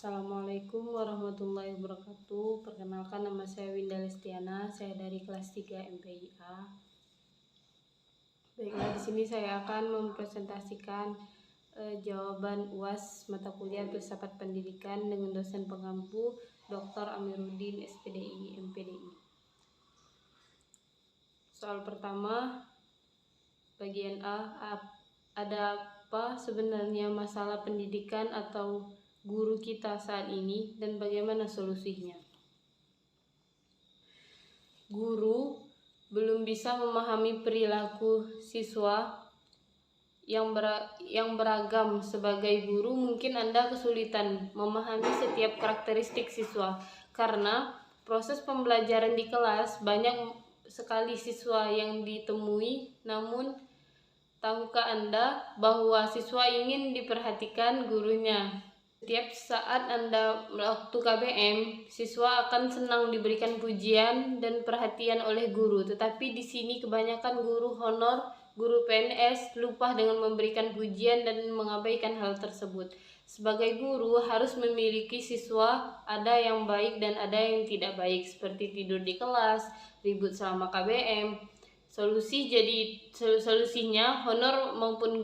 Assalamualaikum warahmatullahi wabarakatuh. Perkenalkan, nama saya Winda Lestiana, saya dari kelas 3 MPIA. Baiklah, di sini saya akan mempresentasikan jawaban UAS mata kuliah filsafat pendidikan dengan dosen pengampu Dr. Amiruddin SPDI MPDI. Soal pertama, bagian A, ada apa sebenarnya masalah pendidikan atau guru kita saat ini dan bagaimana solusinya? Guru belum bisa memahami perilaku siswa yang beragam. Sebagai guru mungkin Anda kesulitan memahami setiap karakteristik siswa karena proses pembelajaran di kelas banyak sekali siswa yang ditemui. Namun tahukah Anda bahwa siswa ingin diperhatikan gurunya? Setiap saat Anda waktu KBM, siswa akan senang diberikan pujian dan perhatian oleh guru. Tetapi di sini kebanyakan guru honor, guru PNS lupa dengan memberikan pujian dan mengabaikan hal tersebut. Sebagai guru harus memiliki siswa, ada yang baik dan ada yang tidak baik, seperti tidur di kelas, ribut selama KBM. Solusinya honor maupun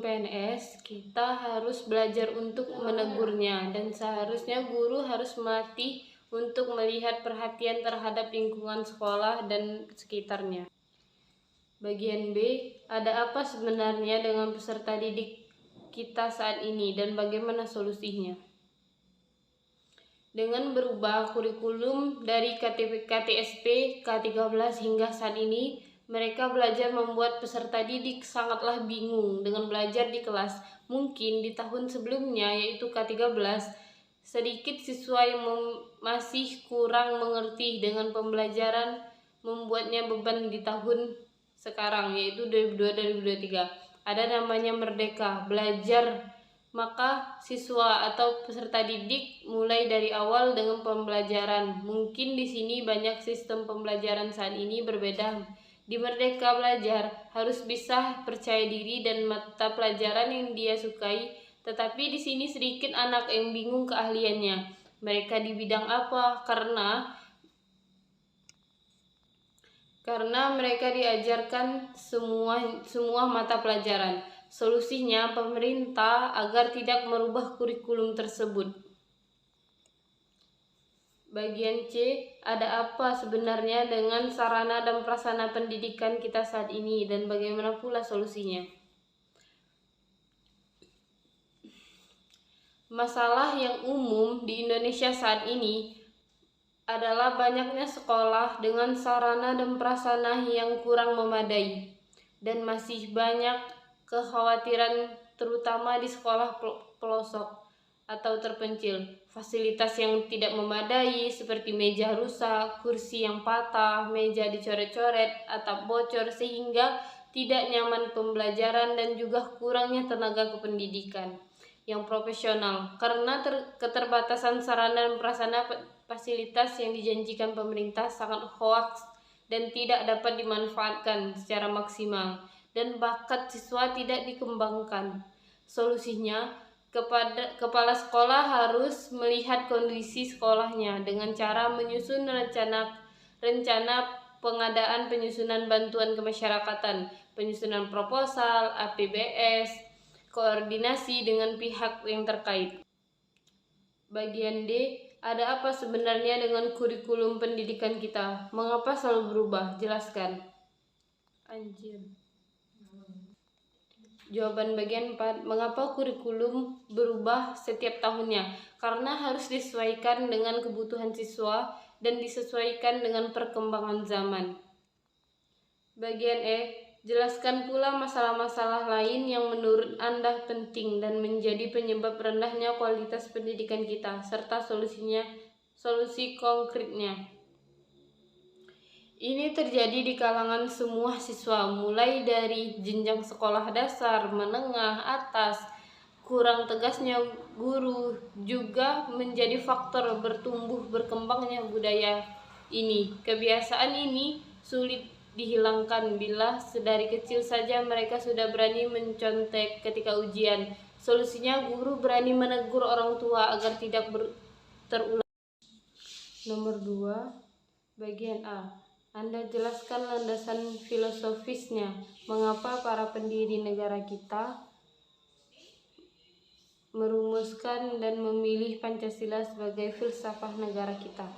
PNS, kita harus belajar untuk menegurnya, dan seharusnya guru harus melatih untuk melihat perhatian terhadap lingkungan sekolah dan sekitarnya. Bagian B, ada apa sebenarnya dengan peserta didik kita saat ini dan bagaimana solusinya? Dengan berubah kurikulum dari KTSP K13 hingga saat ini, mereka belajar membuat peserta didik sangatlah bingung dengan belajar di kelas. Mungkin di tahun sebelumnya, yaitu K13, sedikit siswa yang masih kurang mengerti dengan pembelajaran, membuatnya beban di tahun sekarang, yaitu 2022-2023. Ada namanya Merdeka Belajar. Maka siswa atau peserta didik mulai dari awal dengan pembelajaran. Mungkin di sini banyak sistem pembelajaran saat ini berbeda. Di Merdeka Belajar harus bisa percaya diri dan mata pelajaran yang dia sukai. Tetapi di sini sedikit anak yang bingung keahliannya. Mereka di bidang apa? Karena mereka diajarkan semua mata pelajaran. Solusinya pemerintah agar tidak merubah kurikulum tersebut. Bagian C, ada apa sebenarnya dengan sarana dan prasarana pendidikan kita saat ini dan bagaimana pula solusinya? Masalah yang umum di Indonesia saat ini adalah banyaknya sekolah dengan sarana dan prasarana yang kurang memadai, dan masih banyak kekhawatiran terutama di sekolah pelosok atau terpencil. Fasilitas yang tidak memadai seperti meja rusak, kursi yang patah, meja dicoret-coret, atap bocor sehingga tidak nyaman pembelajaran, dan juga kurangnya tenaga kependidikan yang profesional karena keterbatasan sarana dan prasarana. Fasilitas yang dijanjikan pemerintah sangat hoaks dan tidak dapat dimanfaatkan secara maksimal, dan bakat siswa tidak dikembangkan. Solusinya, kepala sekolah harus melihat kondisi sekolahnya dengan cara menyusun rencana pengadaan penyusunan bantuan kemasyarakatan, penyusunan proposal, APBS, koordinasi dengan pihak yang terkait. Bagian D, ada apa sebenarnya dengan kurikulum pendidikan kita? Mengapa selalu berubah? Jelaskan. Jawaban bagian 4, mengapa kurikulum berubah setiap tahunnya? Karena harus disesuaikan dengan kebutuhan siswa dan disesuaikan dengan perkembangan zaman. Bagian E, jelaskan pula masalah-masalah lain yang menurut Anda penting dan menjadi penyebab rendahnya kualitas pendidikan kita, serta solusi konkretnya. Ini terjadi di kalangan semua siswa, mulai dari jenjang sekolah dasar, menengah, atas. Kurang tegasnya guru juga menjadi faktor berkembangnya budaya ini. Kebiasaan ini sulit dihilangkan bila sedari kecil saja mereka sudah berani mencontek ketika ujian. Solusinya, guru berani menegur orang tua agar tidak terulang. Nomor 2, bagian A. Anda jelaskan landasan filosofisnya. Mengapa para pendiri negara kita merumuskan dan memilih Pancasila sebagai filsafat negara kita?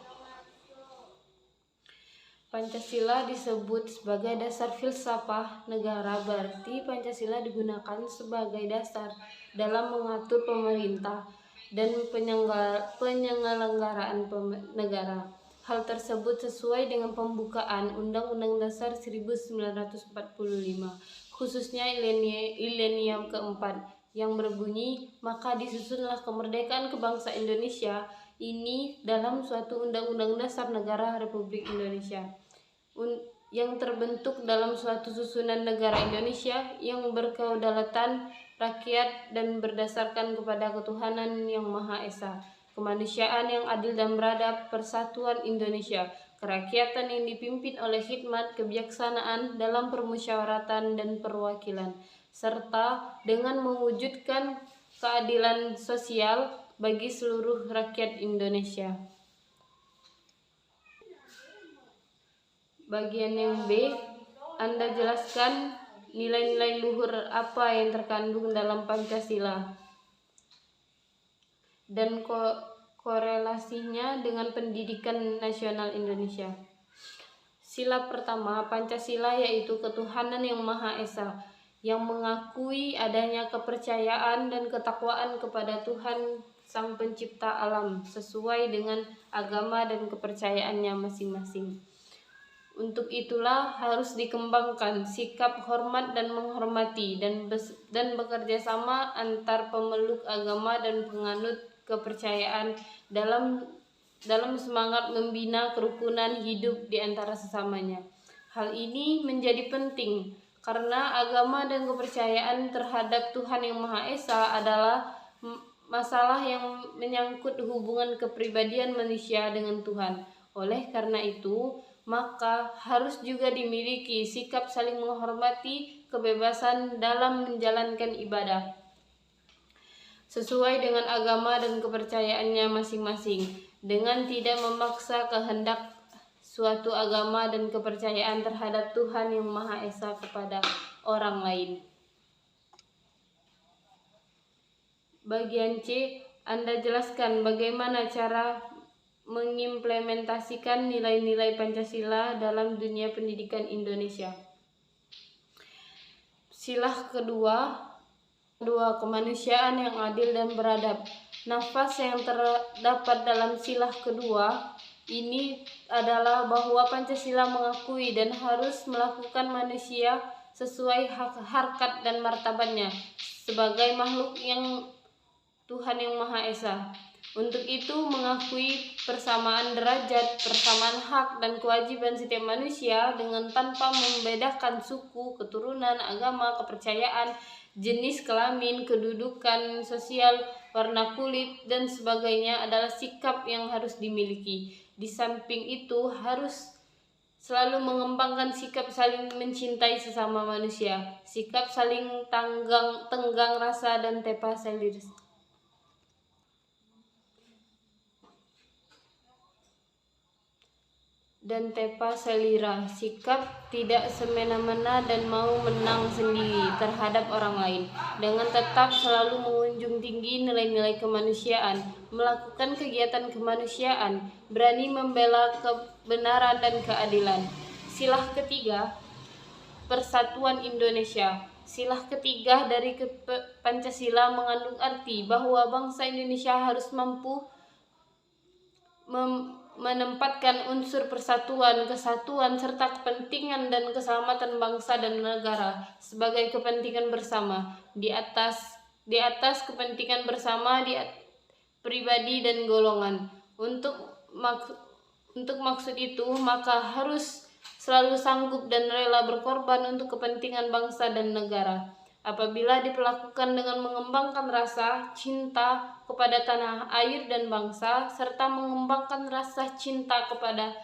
Pancasila disebut sebagai dasar filsafat negara, berarti Pancasila digunakan sebagai dasar dalam mengatur pemerintah dan penyelenggaraan negara. Hal tersebut sesuai dengan pembukaan Undang-Undang Dasar 1945, khususnya Ilenium keempat, yang berbunyi, maka disusunlah kemerdekaan kebangsaan Indonesia ini dalam suatu Undang-Undang Dasar Negara Republik Indonesia, yang terbentuk dalam suatu susunan negara Indonesia yang berkedaulatan rakyat dan berdasarkan kepada ketuhanan yang Maha Esa, kemanusiaan yang adil dan beradab, persatuan Indonesia, kerakyatan yang dipimpin oleh hikmat kebijaksanaan dalam permusyawaratan dan perwakilan, serta dengan mewujudkan keadilan sosial bagi seluruh rakyat Indonesia. Bagian yang B, Anda jelaskan nilai-nilai luhur apa yang terkandung dalam Pancasila dan korelasinya dengan pendidikan nasional Indonesia. Sila pertama, Pancasila yaitu ketuhanan yang Maha Esa, yang mengakui adanya kepercayaan dan ketakwaan kepada Tuhan Sang Pencipta alam sesuai dengan agama dan kepercayaannya masing-masing. Untuk itulah harus dikembangkan sikap hormat dan menghormati dan bekerja sama antar pemeluk agama dan penganut kepercayaan dalam semangat membina kerukunan hidup di antara sesamanya. Hal ini menjadi penting karena agama dan kepercayaan terhadap Tuhan yang Maha Esa adalah masalah yang menyangkut hubungan kepribadian manusia dengan Tuhan. Oleh karena itu, maka harus juga dimiliki sikap saling menghormati kebebasan dalam menjalankan ibadah sesuai dengan agama dan kepercayaannya masing-masing, dengan tidak memaksa kehendak suatu agama dan kepercayaan terhadap Tuhan yang Maha Esa kepada orang lain. Bagian C, Anda jelaskan bagaimana cara mengimplementasikan nilai-nilai Pancasila dalam dunia pendidikan Indonesia. Sila kedua, kemanusiaan yang adil dan beradab. Nafas yang terdapat dalam sila kedua ini adalah bahwa Pancasila mengakui dan harus melakukan manusia sesuai harkat dan martabatnya sebagai makhluk yang Tuhan yang Maha Esa. Untuk itu mengakui persamaan derajat, persamaan hak dan kewajiban setiap manusia dengan tanpa membedakan suku, keturunan, agama, kepercayaan, jenis kelamin, kedudukan sosial, warna kulit, dan sebagainya adalah sikap yang harus dimiliki. Di samping itu harus selalu mengembangkan sikap saling mencintai sesama manusia, sikap saling tenggang rasa dan tepa selira, sikap tidak semena-mena dan mau menang sendiri terhadap orang lain, dengan tetap selalu menjunjung tinggi nilai-nilai kemanusiaan, melakukan kegiatan kemanusiaan, berani membela kebenaran dan keadilan. Silah ketiga, persatuan Indonesia. Silah ketiga dari Pancasila mengandung arti bahwa bangsa Indonesia harus mampu menempatkan unsur persatuan, kesatuan, serta kepentingan dan keselamatan bangsa dan negara sebagai kepentingan bersama di atas kepentingan bersama pribadi dan golongan. Untuk maksud itu, maka harus selalu sanggup dan rela berkorban untuk kepentingan bangsa dan negara. Apabila diperlakukan dengan mengembangkan rasa cinta kepada tanah air dan bangsa, serta mengembangkan rasa cinta kepada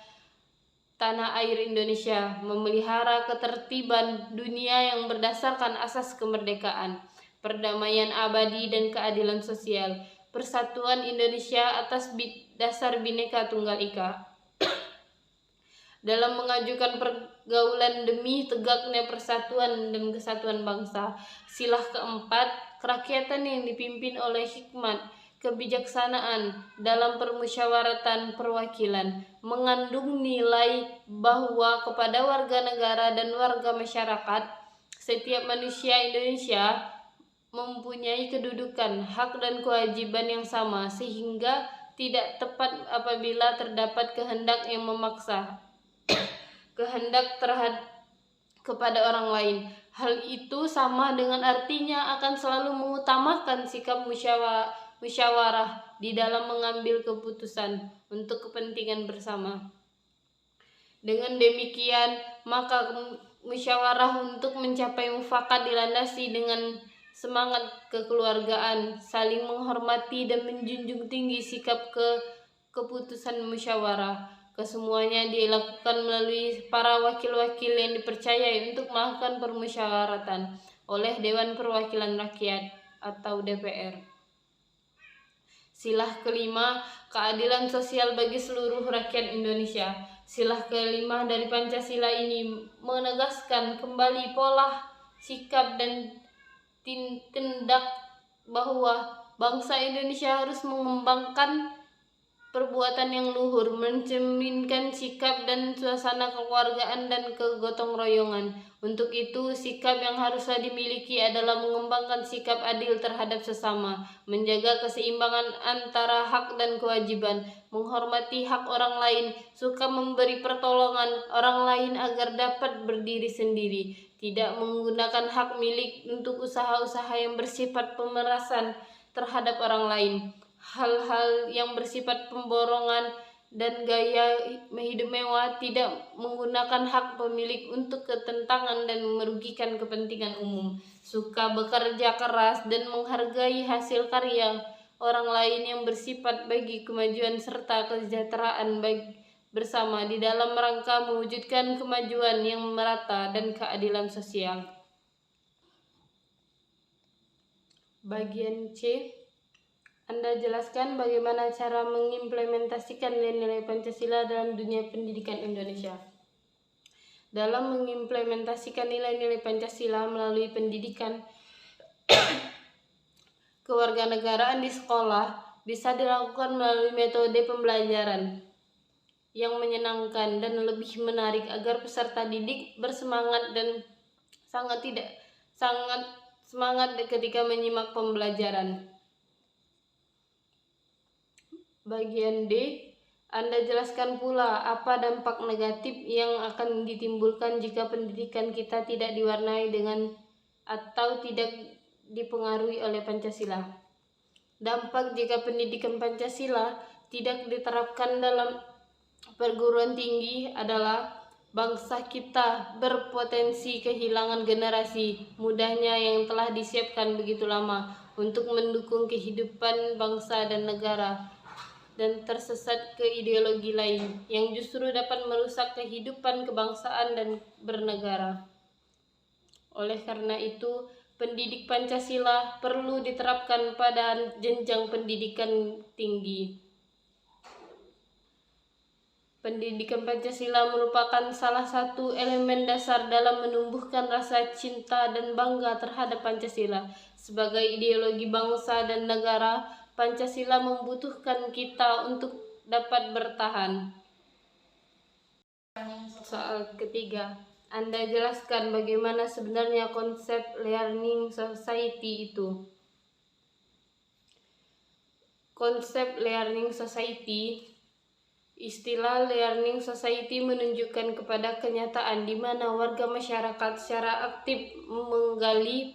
tanah air Indonesia, memelihara ketertiban dunia yang berdasarkan asas kemerdekaan, perdamaian abadi dan keadilan sosial, persatuan Indonesia atas dasar Bhinneka Tunggal Ika. Dalam mengajukan pergaulan demi tegaknya persatuan dan kesatuan bangsa. Sila keempat, kerakyatan yang dipimpin oleh hikmat, kebijaksanaan dalam permusyawaratan perwakilan, mengandung nilai bahwa kepada warga negara dan warga masyarakat, setiap manusia Indonesia mempunyai kedudukan, hak dan kewajiban yang sama, sehingga tidak tepat apabila terdapat kehendak yang memaksa kehendak kepada orang lain. Hal itu sama dengan artinya akan selalu mengutamakan sikap musyawarah di dalam mengambil keputusan untuk kepentingan bersama. Dengan demikian, maka musyawarah untuk mencapai mufakat dilandasi dengan semangat kekeluargaan, saling menghormati dan menjunjung tinggi sikap keputusan musyawarah. Kesemuanya dilakukan melalui para wakil-wakil yang dipercayai untuk melakukan permusyawaratan oleh Dewan Perwakilan Rakyat atau DPR. Sila kelima, keadilan sosial bagi seluruh rakyat Indonesia. Sila kelima dari Pancasila ini menegaskan kembali pola, sikap, dan tindak bahwa bangsa Indonesia harus mengembangkan perbuatan yang luhur, mencerminkan sikap dan suasana kekeluargaan dan kegotong royongan. Untuk itu, sikap yang haruslah dimiliki adalah mengembangkan sikap adil terhadap sesama, menjaga keseimbangan antara hak dan kewajiban, menghormati hak orang lain, suka memberi pertolongan orang lain agar dapat berdiri sendiri, tidak menggunakan hak milik untuk usaha-usaha yang bersifat pemerasan terhadap orang lain, hal-hal yang bersifat pemborongan dan gaya hidup mewah, tidak menggunakan hak pemilik untuk ketentangan dan merugikan kepentingan umum, suka bekerja keras dan menghargai hasil karya orang lain yang bersifat bagi kemajuan serta kesejahteraan bersama di dalam rangka mewujudkan kemajuan yang merata dan keadilan sosial. Bagian C, Anda jelaskan bagaimana cara mengimplementasikan nilai-nilai Pancasila dalam dunia pendidikan Indonesia. Dalam mengimplementasikan nilai-nilai Pancasila melalui pendidikan kewarganegaraan di sekolah bisa dilakukan melalui metode pembelajaran yang menyenangkan dan lebih menarik agar peserta didik bersemangat dan sangat semangat ketika menyimak pembelajaran. Bagian D, Anda jelaskan pula apa dampak negatif yang akan ditimbulkan jika pendidikan kita tidak diwarnai dengan atau tidak dipengaruhi oleh Pancasila. Dampak jika pendidikan Pancasila tidak diterapkan dalam perguruan tinggi adalah bangsa kita berpotensi kehilangan generasi mudanya yang telah disiapkan begitu lama untuk mendukung kehidupan bangsa dan negara, dan tersesat ke ideologi lain yang justru dapat merusak kehidupan kebangsaan dan bernegara. Oleh karena itu, pendidik Pancasila perlu diterapkan pada jenjang pendidikan tinggi. Pendidikan Pancasila merupakan salah satu elemen dasar dalam menumbuhkan rasa cinta dan bangga terhadap Pancasila. Sebagai ideologi bangsa dan negara, Pancasila membutuhkan kita untuk dapat bertahan. Soal ketiga, Anda jelaskan bagaimana sebenarnya konsep learning society itu. Konsep learning society, istilah learning society menunjukkan kepada kenyataan di mana warga masyarakat secara aktif menggali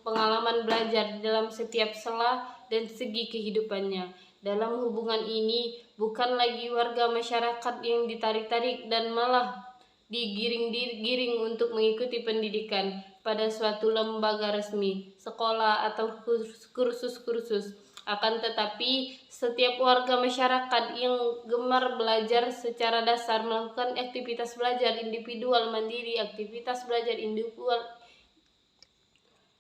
pengalaman belajar dalam setiap sela dan segi kehidupannya. Dalam hubungan ini, bukan lagi warga masyarakat yang ditarik-tarik dan malah digiring-giring untuk mengikuti pendidikan pada suatu lembaga resmi, sekolah atau kursus-kursus. Akan tetapi, setiap warga masyarakat yang gemar belajar secara dasar melakukan aktivitas belajar individual mandiri, aktivitas belajar individual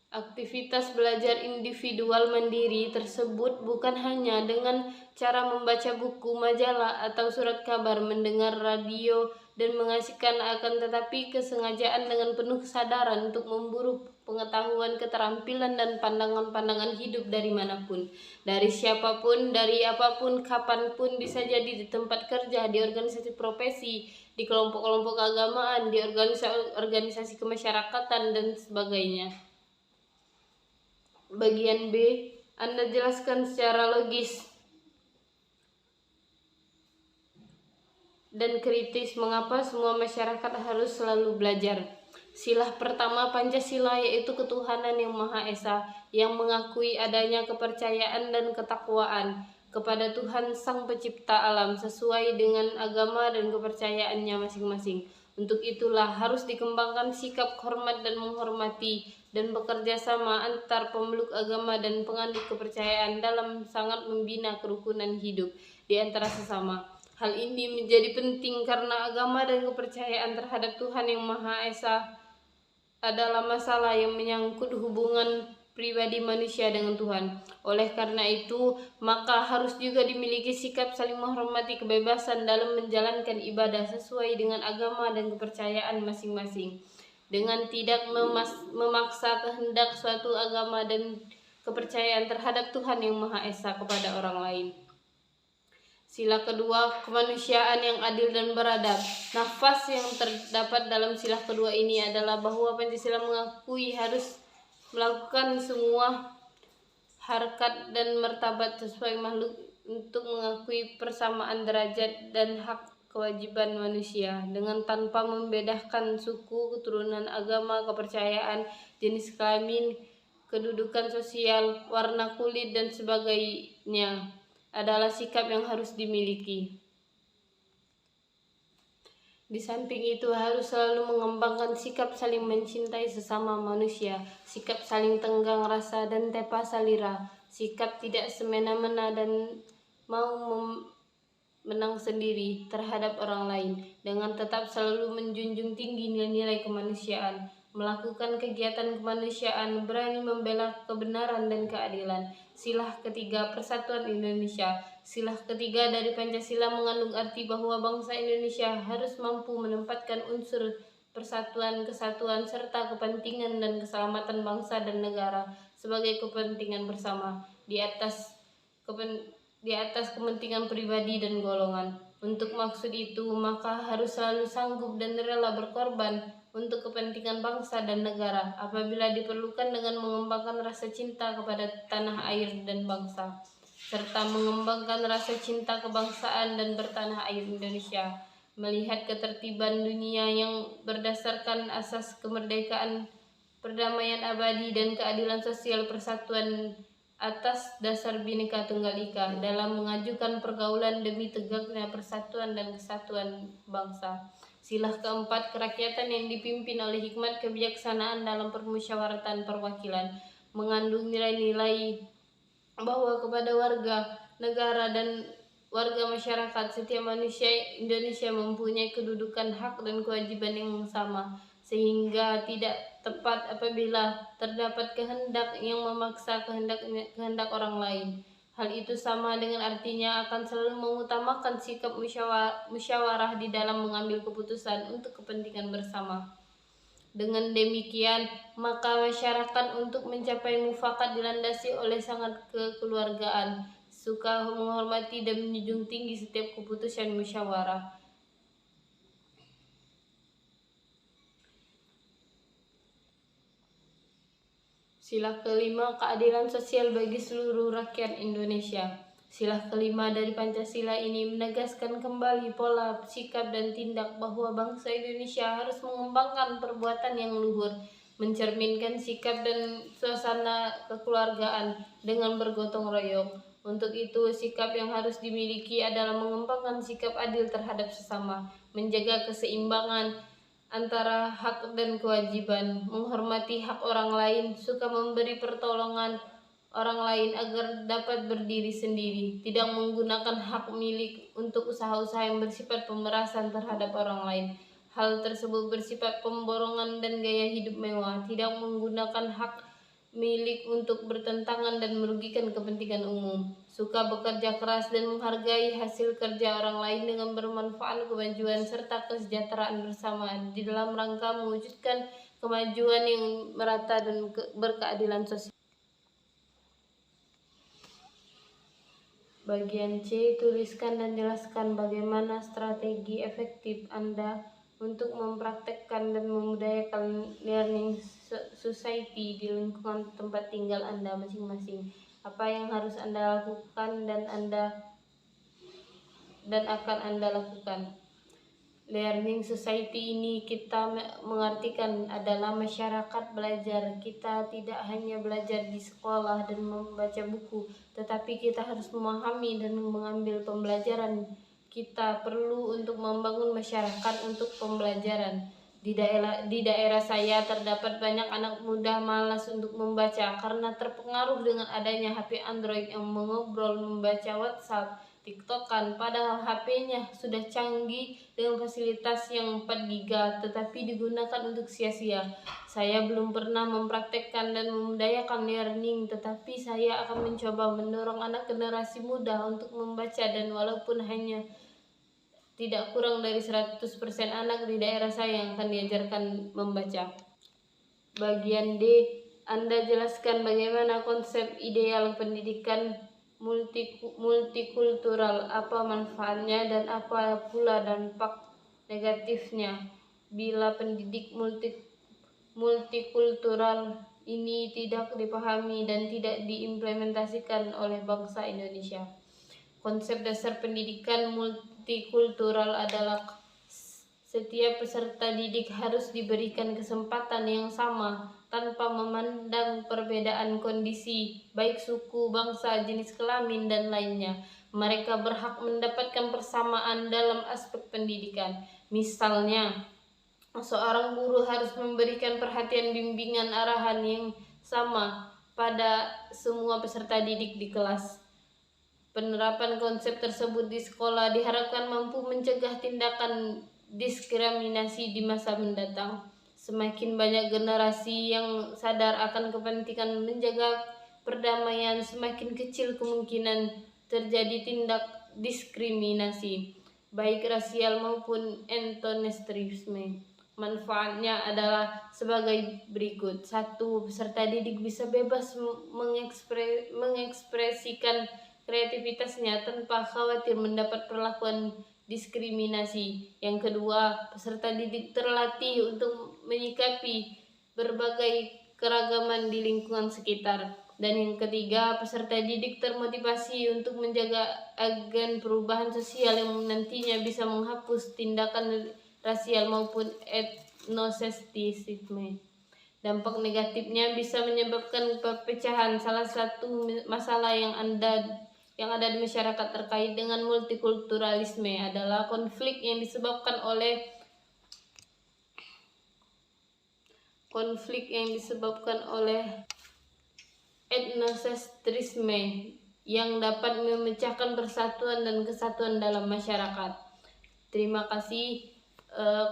Aktivitas belajar individual mandiri tersebut bukan hanya dengan cara membaca buku, majalah, atau surat kabar, mendengar radio, dan mengasihkan, akan tetapi kesengajaan dengan penuh kesadaran untuk memburu pengetahuan, keterampilan, dan pandangan-pandangan hidup dari manapun, dari siapapun, dari apapun, kapanpun, bisa jadi di tempat kerja, di organisasi profesi, di kelompok-kelompok keagamaan, di organisasi kemasyarakatan, dan sebagainya. Bagian B, Anda jelaskan secara logis dan kritis mengapa semua masyarakat harus selalu belajar. Sila pertama Pancasila yaitu ketuhanan yang Maha Esa, yang mengakui adanya kepercayaan dan ketakwaan kepada Tuhan Sang Pencipta alam sesuai dengan agama dan kepercayaannya masing-masing. Untuk itulah harus dikembangkan sikap hormat dan menghormati dan bekerja sama antar pemeluk agama dan penganut kepercayaan dalam sangat membina kerukunan hidup di antara sesama. Hal ini menjadi penting karena agama dan kepercayaan terhadap Tuhan yang Maha Esa adalah masalah yang menyangkut hubungan pribadi manusia dengan Tuhan. Oleh karena itu, maka harus juga dimiliki sikap saling menghormati kebebasan dalam menjalankan ibadah sesuai dengan agama dan kepercayaan masing-masing, dengan tidak memaksa kehendak suatu agama dan kepercayaan terhadap Tuhan yang Maha Esa kepada orang lain. Sila kedua, kemanusiaan yang adil dan beradab. Nafas yang terdapat dalam sila kedua ini adalah bahwa Pancasila mengakui harus melakukan semua harkat dan martabat sesuai makhluk untuk mengakui persamaan derajat dan hak kewajiban manusia dengan tanpa membedakan suku, keturunan, agama, kepercayaan, jenis kelamin, kedudukan sosial, warna kulit, dan sebagainya adalah sikap yang harus dimiliki. Di samping itu harus selalu mengembangkan sikap saling mencintai sesama manusia, sikap saling tenggang rasa dan tepa salira, sikap tidak semena-mena dan mau menang sendiri terhadap orang lain, dengan tetap selalu menjunjung tinggi nilai-nilai kemanusiaan, melakukan kegiatan kemanusiaan, berani membela kebenaran dan keadilan. Sila ketiga, Persatuan Indonesia. Sila ketiga dari Pancasila mengandung arti bahwa bangsa Indonesia harus mampu menempatkan unsur persatuan, kesatuan, serta kepentingan dan keselamatan bangsa dan negara sebagai kepentingan bersama di atas kepentingan pribadi dan golongan. Untuk maksud itu, maka harus selalu sanggup dan rela berkorban untuk kepentingan bangsa dan negara apabila diperlukan dengan mengembangkan rasa cinta kepada tanah air dan bangsa, serta mengembangkan rasa cinta kebangsaan dan bertanah air Indonesia, melihat ketertiban dunia yang berdasarkan asas kemerdekaan, perdamaian abadi, dan keadilan sosial, persatuan atas dasar Bhinneka Tunggal Ika dalam mengajukan pergaulan demi tegaknya persatuan dan kesatuan bangsa. Sila keempat, kerakyatan yang dipimpin oleh hikmat kebijaksanaan dalam permusyawaratan perwakilan, mengandung nilai-nilai bahwa kepada warga negara dan warga masyarakat, setiap manusia Indonesia mempunyai kedudukan, hak, dan kewajiban yang sama, sehingga tidak tepat apabila terdapat kehendak yang memaksa kehendak orang lain. Hal itu sama dengan artinya akan selalu mengutamakan sikap musyawarah di dalam mengambil keputusan untuk kepentingan bersama. Dengan demikian, maka masyarakat untuk mencapai mufakat dilandasi oleh sangat kekeluargaan, suka menghormati dan menjunjung tinggi setiap keputusan musyawarah. Sila kelima, keadilan sosial bagi seluruh rakyat Indonesia. Sila kelima dari Pancasila ini menegaskan kembali pola, sikap, dan tindak bahwa bangsa Indonesia harus mengembangkan perbuatan yang luhur, mencerminkan sikap dan suasana kekeluargaan dengan bergotong royong. Untuk itu, sikap yang harus dimiliki adalah mengembangkan sikap adil terhadap sesama, menjaga keseimbangan antara hak dan kewajiban, menghormati hak orang lain, suka memberi pertolongan orang lain agar dapat berdiri sendiri, tidak menggunakan hak milik untuk usaha-usaha yang bersifat pemerasan terhadap orang lain. Hal tersebut bersifat pemborongan dan gaya hidup mewah, tidak menggunakan hak milik untuk bertentangan dan merugikan kepentingan umum. Suka bekerja keras dan menghargai hasil kerja orang lain dengan bermanfaat kemajuan serta kesejahteraan bersama di dalam rangka mewujudkan kemajuan yang merata dan berkeadilan sosial. Bagian C, tuliskan dan jelaskan bagaimana strategi efektif Anda untuk mempraktekkan dan memudayakan learning society di lingkungan tempat tinggal Anda masing-masing. Apa yang harus Anda lakukan dan akan Anda lakukan. Learning society ini kita mengartikan adalah masyarakat belajar. Kita tidak hanya belajar di sekolah dan membaca buku, tetapi kita harus memahami dan mengambil pembelajaran. Kita perlu untuk membangun masyarakat untuk pembelajaran. Di daerah saya terdapat banyak anak muda malas untuk membaca karena terpengaruh dengan adanya HP Android yang mengobrol, membaca WhatsApp, TikTokan, padahal HP-nya sudah canggih dengan fasilitas yang 4 GB tetapi digunakan untuk sia-sia. Saya belum pernah mempraktekkan dan memudayakan learning, tetapi saya akan mencoba mendorong anak generasi muda untuk membaca, dan walaupun hanya tidak kurang dari 100% anak di daerah saya yang akan diajarkan membaca. Bagian D, Anda jelaskan bagaimana konsep ideal pendidikan multikultural, apa manfaatnya dan apa pula dampak negatifnya bila pendidik multikultural ini tidak dipahami dan tidak diimplementasikan oleh bangsa Indonesia. Konsep dasar pendidikan multikultural adalah setiap peserta didik harus diberikan kesempatan yang sama tanpa memandang perbedaan kondisi, baik suku, bangsa, jenis kelamin, dan lainnya. Mereka berhak mendapatkan persamaan dalam aspek pendidikan. Misalnya, seorang guru harus memberikan perhatian, bimbingan, arahan yang sama pada semua peserta didik di kelas. Penerapan konsep tersebut di sekolah diharapkan mampu mencegah tindakan diskriminasi di masa mendatang. Semakin banyak generasi yang sadar akan kepentingan menjaga perdamaian, semakin kecil kemungkinan terjadi tindak diskriminasi, baik rasial maupun etnosentrisme. Manfaatnya adalah sebagai berikut. 1. Peserta didik bisa bebas mengekspresikan kreativitasnya tanpa khawatir mendapat perlakuan diskriminasi. Yang kedua, peserta didik terlatih untuk menyikapi berbagai keragaman di lingkungan sekitar. Dan yang ketiga, peserta didik termotivasi untuk menjaga agen perubahan sosial yang nantinya bisa menghapus tindakan rasial maupun etnosentrisme. Dampak negatifnya bisa menyebabkan perpecahan. Salah satu masalah yang ada di masyarakat terkait dengan multikulturalisme adalah konflik yang disebabkan oleh etnosentrisme yang dapat memecahkan persatuan dan kesatuan dalam masyarakat. Terima kasih.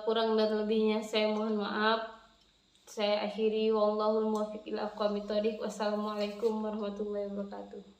Kurang dan lebihnya saya mohon maaf. Saya akhiri, wallahul muwaffiq ila aqwamit thoriq. Wassalamualaikum warahmatullahi wabarakatuh.